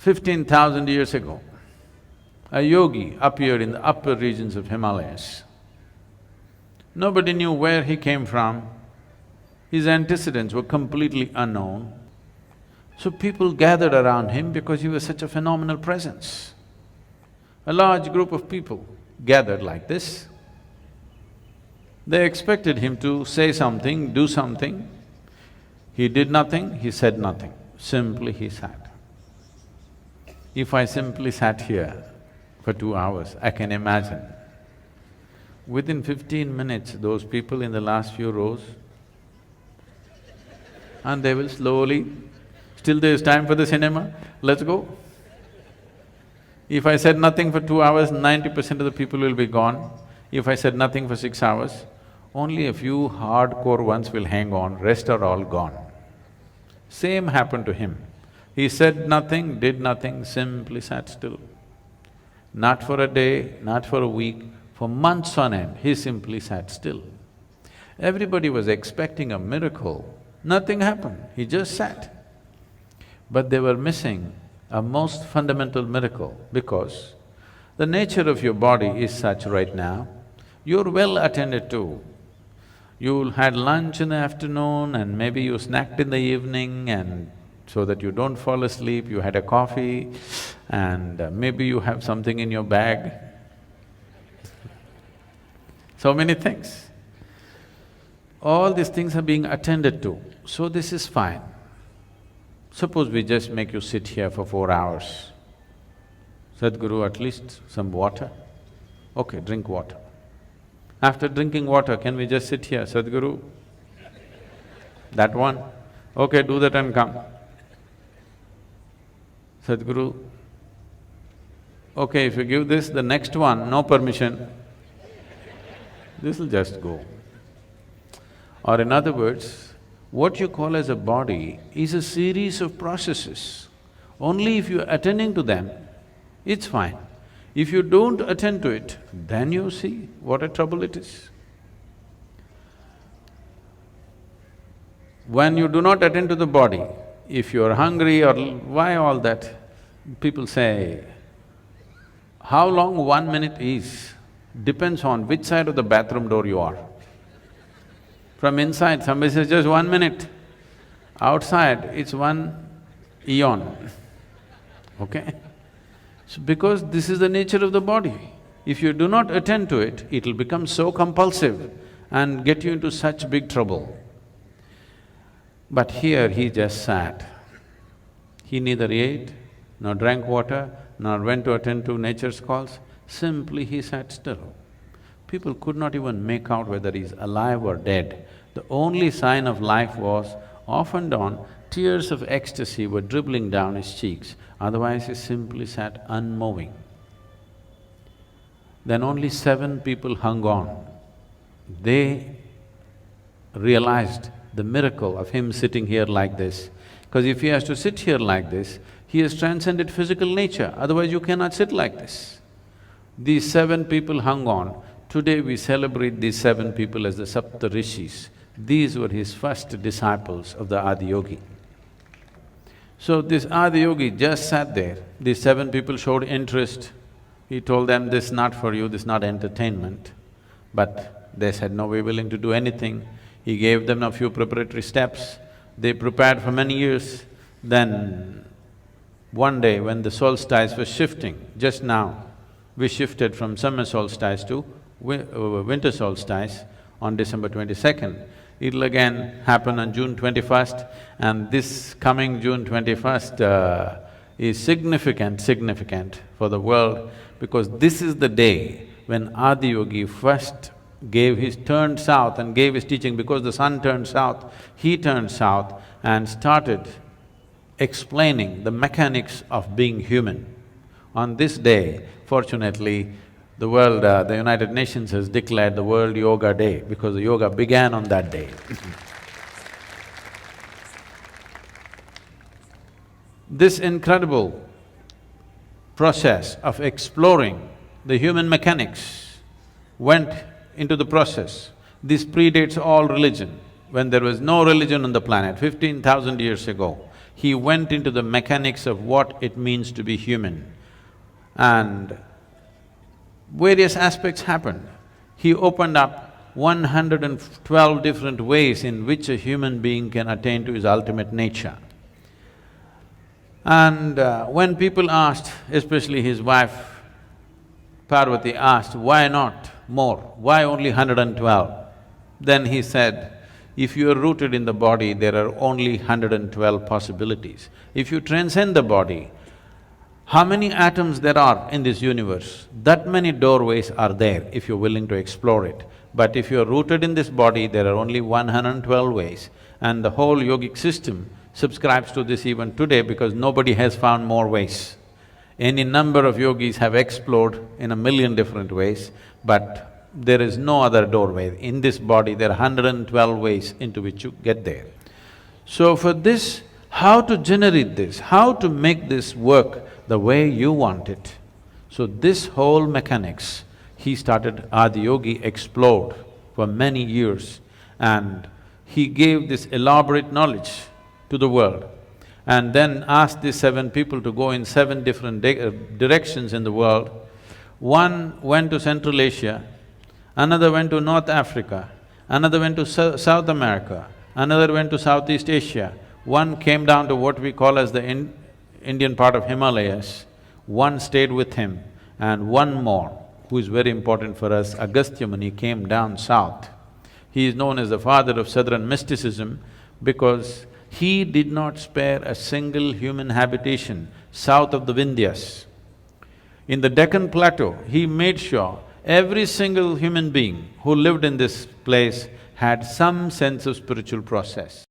15,000 years ago, a yogi appeared in the upper regions of Himalayas. Nobody knew where he came from, his antecedents were completely unknown. So people gathered around him because he was such a phenomenal presence. A large group of people gathered like this. They expected him to say something, do something. He did nothing, he said nothing, simply he sat. If I simply sat here for 2 hours, I can imagine, within 15 minutes, those people in the last few rows, and they will slowly, still there's time for the cinema, let's go. If I said nothing for 2 hours, 90% of the people will be gone. If I said nothing for 6 hours, only a few hardcore ones will hang on, rest are all gone. Same happened to him. He said nothing, did nothing, simply sat still. Not for a day, not for a week, for months on end, he simply sat still. Everybody was expecting a miracle, nothing happened, he just sat. But they were missing a most fundamental miracle because the nature of your body is such right now, you're well attended to. You had lunch in the afternoon and maybe you snacked in the evening and so that you don't fall asleep, you had a coffee and maybe you have something in your bag. So many things. All these things are being attended to, so this is fine. Suppose we just make you sit here for 4 hours. Sadhguru, at least some water? Okay, drink water. After drinking water, can we just sit here, Sadhguru? That one? Okay, do that and come. Sadhguru, okay, if you give this, the next one, no permission, this'll just go. Or in other words, what you call as a body is a series of processes. Only if you're attending to them, it's fine. If you don't attend to it, then you see what a trouble it is. When you do not attend to the body, if you're hungry or why all that, people say, how long 1 minute is, depends on which side of the bathroom door you are. From inside, somebody says just 1 minute. Outside, it's 1 eon, okay? So because this is the nature of the body. If you do not attend to it, it'll become so compulsive and get you into such big trouble. But here he just sat. He neither ate, nor drank water, nor went to attend to nature's calls, simply he sat still. People could not even make out whether he's alive or dead. The only sign of life was, off and on, tears of ecstasy were dribbling down his cheeks, otherwise he simply sat unmoving. Then only 7 people hung on. They realized the miracle of him sitting here like this, because if he has to sit here like this, he has transcended physical nature, otherwise you cannot sit like this. These 7 people hung on. Today we celebrate these 7 people as the Sapta Rishis. These were his first disciples of the adiyogi. So this adiyogi just sat there, these 7 people showed interest. He told them, this is not for you, this is not entertainment. But they said, no, we're willing to do anything. He gave them a few preparatory steps, they prepared for many years. Then one day when the solstice was shifting, just now, we shifted from summer solstice to winter solstice on December 22nd. It'll again happen on June 21st, and this coming June 21st is significant for the world, because this is the day when Adiyogi first turned south and gave his teaching. Because the sun turned south, he turned south and started explaining the mechanics of being human. On this day, fortunately, the world, the United Nations has declared the World Yoga Day because the yoga began on that day. This incredible process of exploring the human mechanics went into the process. This predates all religion. When there was no religion on the planet, 15,000 years ago, He went into the mechanics of what it means to be human, and various aspects happened. He opened up 112 different ways in which a human being can attain to his ultimate nature. And when people asked, especially his wife Parvati asked, why not more? Why only 112? Then he said, if you are rooted in the body, there are only 112 possibilities. If you transcend the body, how many atoms there are in this universe? That many doorways are there if you're willing to explore it. But if you're rooted in this body, there are only 112 ways. And the whole yogic system subscribes to this even today because nobody has found more ways. Any number of yogis have explored in a million different ways, but there is no other doorway. In this body, there are 112 ways into which you get there. So for this, how to generate this, how to make this work the way you want it. So this whole mechanics, he started Adiyogi explored for many years, and he gave this elaborate knowledge to the world, and then asked these 7 people to go in 7 different directions in the world. One went to Central Asia, another went to North Africa, another went to South America, another went to Southeast Asia, one came down to what we call as the Indian part of Himalayas, one stayed with him, and one more, who is very important for us, Agastya Muni, came down south. He is known as the father of southern mysticism because he did not spare a single human habitation south of the Vindhyas. In the Deccan Plateau, he made sure every single human being who lived in this place had some sense of spiritual process.